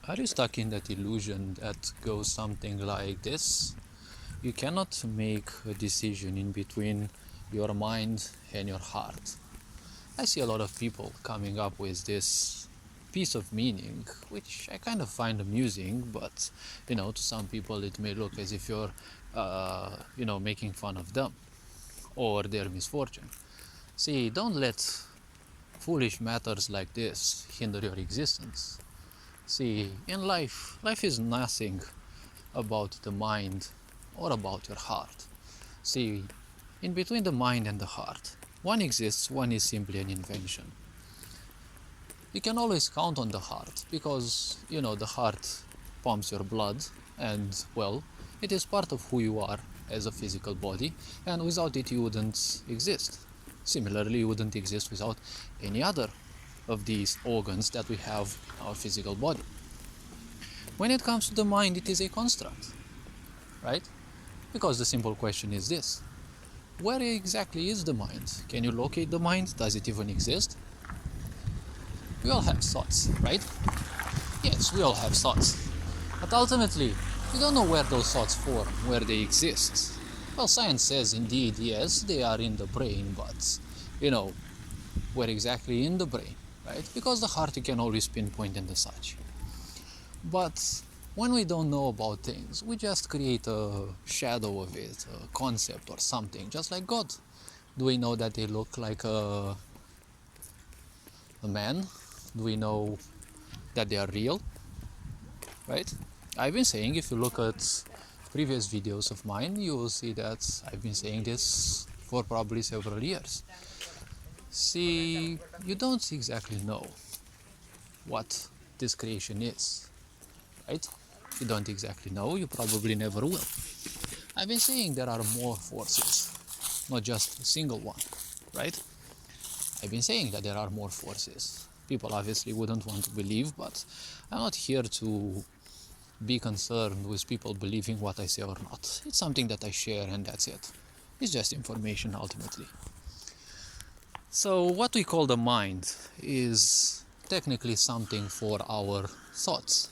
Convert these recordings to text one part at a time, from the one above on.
Are you stuck in that illusion that goes something like this? You cannot make a decision in between your mind and your heart. I see a lot of people coming up with this piece of meaning, which I kind of find amusing, but to some people it may look as if you're, making fun of them or their misfortune. See, don't let foolish matters like this hinder your existence. See, in life is nothing about the mind or about your heart. See, in between the mind and the heart, one exists, one is simply an invention. You can always count on the heart because, the heart pumps your blood and, well, it is part of who you are as a physical body, and without it you wouldn't exist. Similarly, you wouldn't exist without any other of these organs that we have in our physical body. When it comes to the mind, it is a construct, right? Because the simple question is this: where exactly is the mind? Can you locate the mind? Does it even exist? We all have thoughts, right? Yes, we all have thoughts. But ultimately, we don't know where those thoughts form, where they exist. Well, science says indeed, yes, they are in the brain, but, where exactly in the brain, right? Because the heart you can always pinpoint and such. But when we don't know about things, we just create a shadow of it, a concept or something, just like God. Do we know that they look like a man? Do we know that they are real? Right? I've been saying, if you look at previous videos of mine, you will see that I've been saying this for probably several years. See, you don't exactly know what this creation is, right? You don't exactly know, you probably never will. I've been saying there are more forces, not just a single one, right? I've been saying that there are more forces. People obviously wouldn't want to believe, but I'm not here to be concerned with people believing what I say or not. It's something that I share and that's it. It's just information ultimately. So what we call the mind is technically something for our thoughts.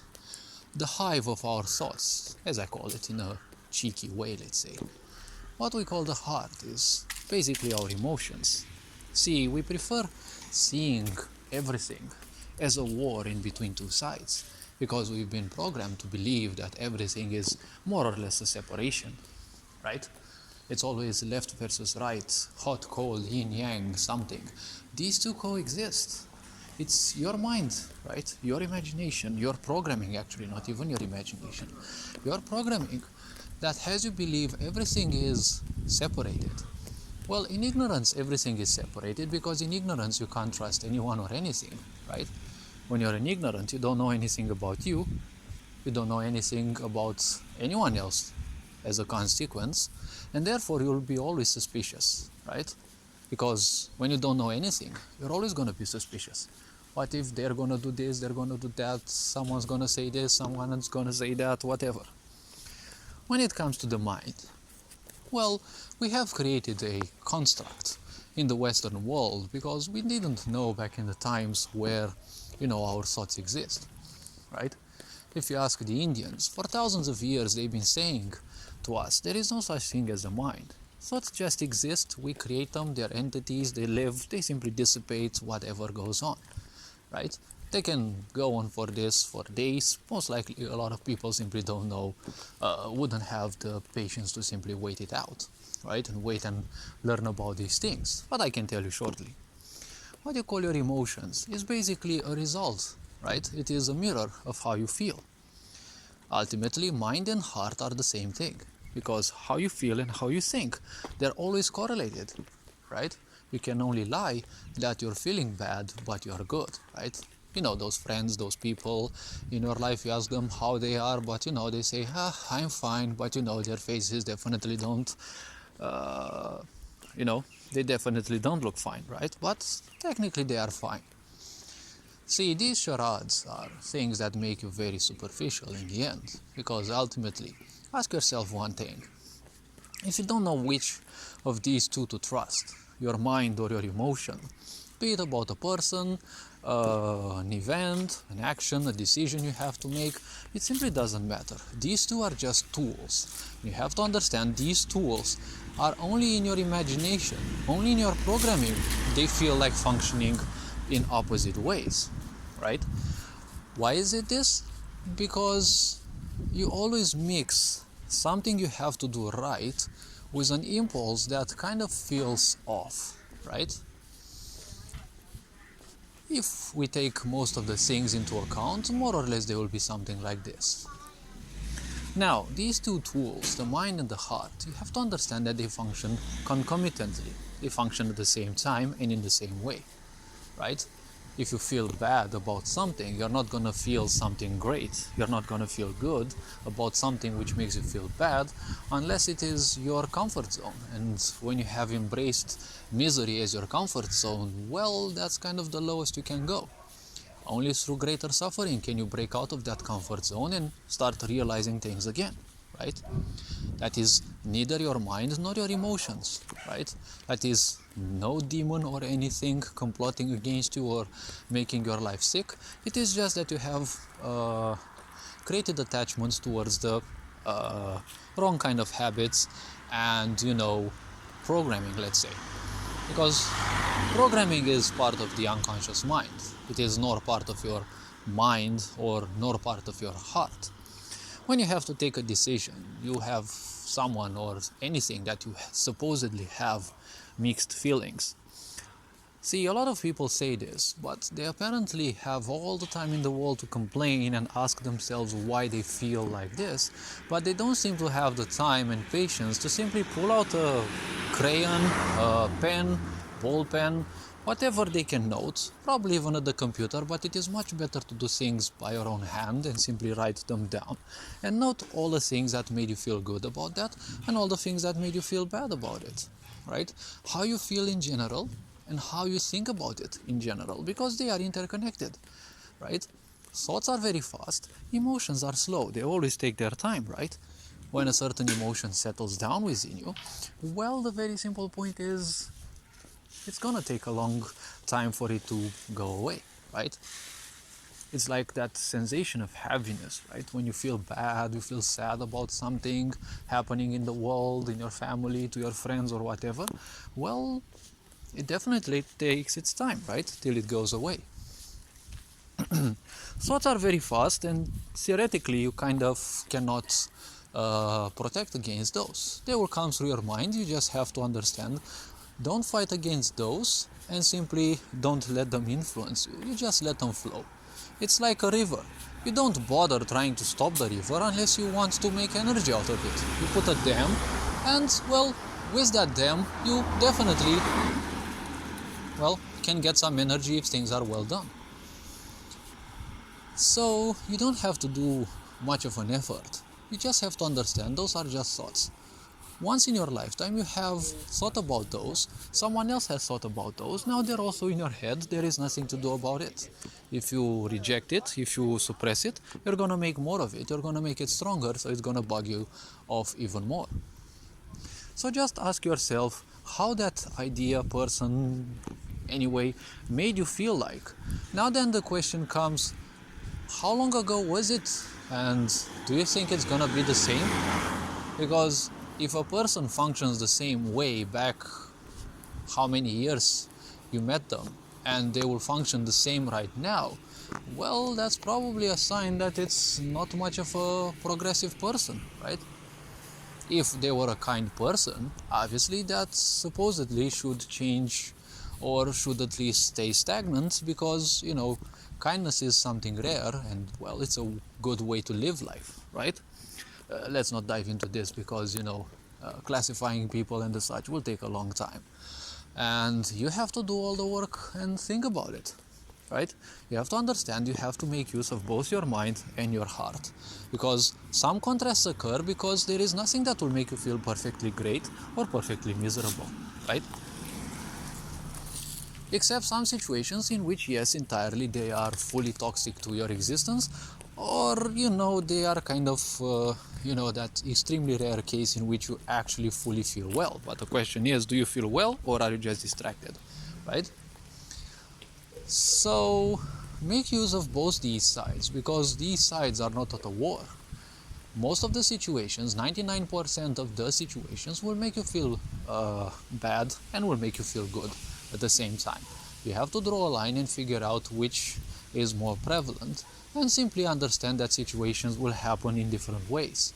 The hive of our thoughts, as I call it in a cheeky way, let's say. What we call the heart is basically our emotions. See, we prefer seeing everything as a war in between two sides, because we've been programmed to believe that everything is more or less a separation, right? It's always left versus right, hot, cold, yin, yang, something. These two coexist. It's your mind, right? Your imagination, your programming actually, not even your imagination. Your programming that has you believe everything is separated. Well, in ignorance, everything is separated because in ignorance you can't trust anyone or anything, right? When you're in ignorance, you don't know anything about you, you don't know anything about anyone else as a consequence, and therefore you'll be always suspicious, right? Because when you don't know anything, you're always going to be suspicious. What if they're going to do this, they're going to do that, someone's going to say this, someone's going to say that, whatever. When it comes to the mind, well, we have created a construct in the Western world because we didn't know back in the times where, our thoughts exist, right? If you ask the Indians, for thousands of years they've been saying to us, there is no such thing as a mind. Thoughts just exist, we create them, they're entities, they live, they simply dissipate whatever goes on, right? They can go on for this for days. Most likely a lot of people simply don't know, wouldn't have the patience to simply wait it out, right? And wait and learn about these things. But I can tell you shortly. What you call your emotions is basically a result, right? It is a mirror of how you feel. Ultimately, mind and heart are the same thing, because how you feel and how you think, they're always correlated, right? You can only lie that you're feeling bad, but you're good, right? Those friends, those people in your life, you ask them how they are, but they say, I'm fine, but their faces definitely don't, they definitely don't look fine, right? But technically they are fine. See, these charades are things that make you very superficial in the end, because ultimately, ask yourself one thing. If you don't know which of these two to trust, your mind or your emotion, be it about a person, an event, an action, a decision you have to make. It simply doesn't matter. These two are just tools. You have to understand these tools are only in your imagination, only in your programming. They feel like functioning in opposite ways, right? Why is it this? Because you always mix something you have to do right with an impulse that kind of feels off, right? If we take most of the things into account, more or less they will be something like this. Now, these two tools, the mind and the heart, you have to understand that they function concomitantly. They function at the same time and in the same way, right? If you feel bad about something, you're not going to feel something great. You're not going to feel good about something which makes you feel bad unless it is your comfort zone. And when you have embraced misery as your comfort zone, well, that's kind of the lowest you can go. Only through greater suffering can you break out of that comfort zone and start realizing things again, right? That is neither your mind nor your emotions, right? That is no demon or anything complotting against you or making your life sick. It is just that you have created attachments towards the wrong kind of habits and, programming, let's say. Because programming is part of the unconscious mind. It is nor part of your mind or nor part of your heart. When you have to take a decision, you have someone or anything that you supposedly have mixed feelings. See, a lot of people say this, but they apparently have all the time in the world to complain and ask themselves why they feel like this, but they don't seem to have the time and patience to simply pull out a crayon, a pen, ball pen, whatever they can note, probably even at the computer, but it is much better to do things by your own hand and simply write them down and note all the things that made you feel good about that and all the things that made you feel bad about it, right? How you feel in general and how you think about it in general, because they are interconnected, right? Thoughts are very fast, emotions are slow, they always take their time, right? When a certain emotion settles down within you, well, the very simple point is it's gonna take a long time for it to go away, right? It's like that sensation of heaviness, right? When you feel bad, you feel sad about something happening in the world, in your family, to your friends or whatever. Well, it definitely takes its time, right? Till it goes away. Thoughts are very fast, and theoretically you kind of cannot protect against those. They will come through your mind. You just have to understand. Don't fight against those and simply don't let them influence you. You just let them flow. It's like a river. You don't bother trying to stop the river unless you want to make energy out of it. You put a dam and, well, with that dam you definitely, can get some energy if things are well done. So you don't have to do much of an effort. You just have to understand those are just thoughts. Once in your lifetime you have thought about those, someone else has thought about those, now they're also in your head, there is nothing to do about it. If you reject it, if you suppress it, you're gonna make more of it, you're gonna make it stronger, so it's gonna bug you off even more. So just ask yourself how that idea, person, anyway, made you feel like. Now then the question comes, how long ago was it? And do you think it's gonna be the same? Because if a person functions the same way back how many years you met them and they will function the same right now, well, that's probably a sign that it's not much of a progressive person, right? If they were a kind person, obviously that supposedly should change or should at least stay stagnant because, kindness is something rare and, well, it's a good way to live life, right? Let's not dive into this because, classifying people and such will take a long time. And you have to do all the work and think about it, right? You have to understand you have to make use of both your mind and your heart. Because some contrasts occur because there is nothing that will make you feel perfectly great or perfectly miserable, right? Except some situations in which, yes, entirely they are fully toxic to your existence, or, they are kind of, that extremely rare case in which you actually fully feel well. But the question is, do you feel well or are you just distracted, right? So make use of both these sides, because these sides are not at a war. Most of the situations, 99% of the situations, will make you feel bad and will make you feel good at the same time. You have to draw a line and figure out which is more prevalent, and simply understand that situations will happen in different ways.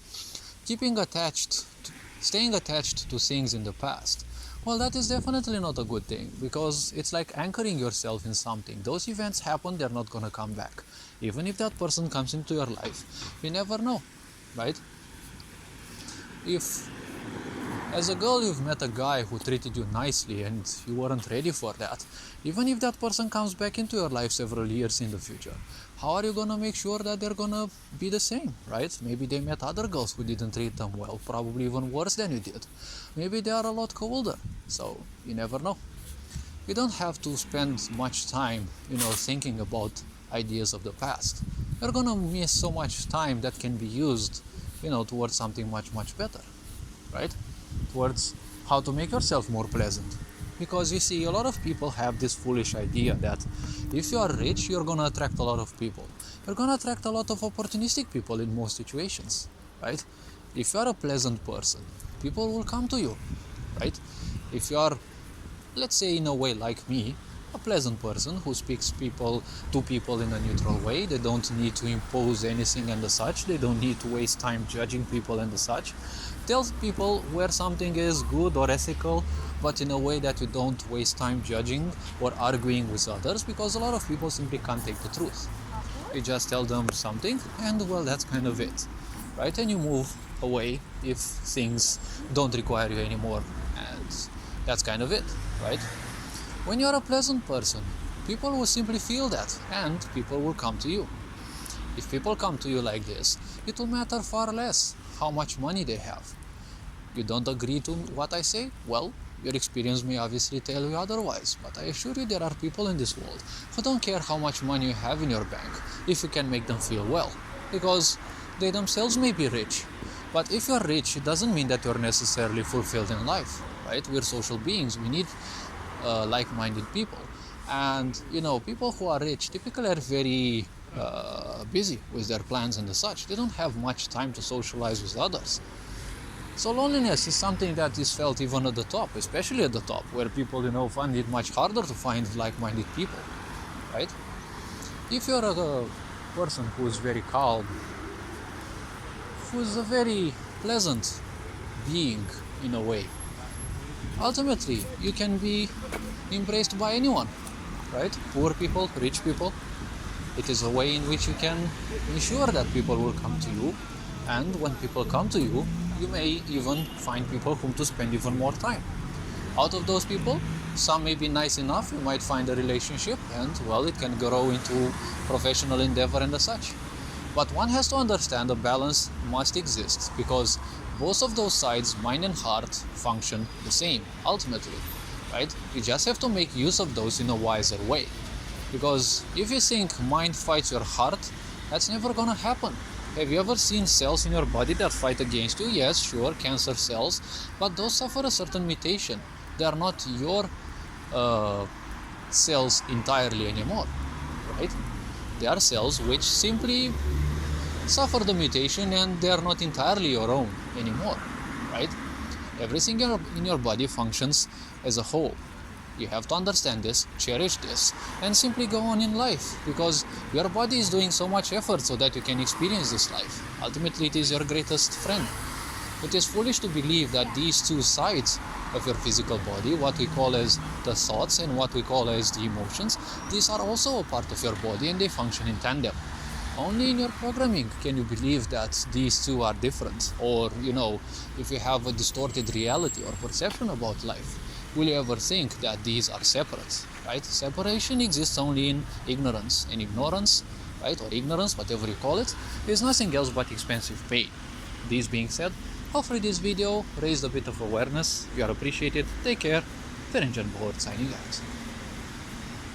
Staying attached to things in the past, well, that is definitely not a good thing, because it's like anchoring yourself in something. Those events happen, they're not gonna come back. Even if that person comes into your life, you never know, right? If as a girl you've met a guy who treated you nicely and you weren't ready for that, even if that person comes back into your life several years in the future, how are you gonna make sure that they're gonna be the same, right? Maybe they met other girls who didn't treat them well, probably even worse than you did. Maybe they are a lot colder, so you never know. You don't have to spend much time, thinking about ideas of the past. You're gonna miss so much time that can be used, towards something much, much better, right? Towards how to make yourself more pleasant. Because you see, a lot of people have this foolish idea that if you are rich, you're gonna attract a lot of people. You're gonna attract a lot of opportunistic people in most situations, right? If you are a pleasant person, people will come to you, right? If you are, let's say, in a way like me, a pleasant person who speaks to people in a neutral way, they don't need to impose anything and the such, they don't need to waste time judging people and the such, tells people where something is good or ethical, but in a way that you don't waste time judging or arguing with others, because a lot of people simply can't take the truth. You just tell them something and, well, that's kind of it, right? And you move away if things don't require you anymore, and that's kind of it, right? When you're a pleasant person, people will simply feel that, and people will come to you. If people come to you like this, it will matter far less how much money they have. You don't agree to what I say? Well, your experience may obviously tell you otherwise, but I assure you there are people in this world who don't care how much money you have in your bank if you can make them feel well, because they themselves may be rich. But if you're rich, it doesn't mean that you're necessarily fulfilled in life, right? We're social beings. We need like-minded people, and people who are rich typically are very busy with their plans and the such. They don't have much time to socialize with others. So loneliness is something that is felt even at the top, especially at the top, where people find it much harder to find like-minded people, right? If you're a person who is very calm, who is a very pleasant being in a way, ultimately you can be embraced by anyone, right? Poor people, rich people. It is a way in which you can ensure that people will come to you, and when people come to you, you may even find people whom to spend even more time. Out of those people, some may be nice enough, you might find a relationship, and, well, it can grow into professional endeavor and the such. But one has to understand a balance must exist, because both of those sides, mind and heart, function the same, ultimately, right? You just have to make use of those in a wiser way. Because if you think mind fights your heart, that's never gonna happen. Have you ever seen cells in your body that fight against you? Yes, sure, cancer cells, but those suffer a certain mutation. They are not your cells entirely anymore, right? They are cells which simply suffer the mutation, and they are not entirely your own anymore, right? Everything in your body functions as a whole. You have to understand this, cherish this, and simply go on in life, because your body is doing so much effort so that you can experience this life. Ultimately, it is your greatest friend. It is foolish to believe that these two sides of your physical body, what we call as the thoughts and what we call as the emotions, these are also a part of your body and they function in tandem. Only in your programming can you believe that these two are different, or, if you have a distorted reality or perception about life, will you ever think that these are separate, right? Separation exists only in ignorance, and ignorance, right, or ignorance, whatever you call it, is nothing else but expensive pain. This being said, hopefully this video raised a bit of awareness. You are appreciated. Take care. Ferenc Bohort signing out.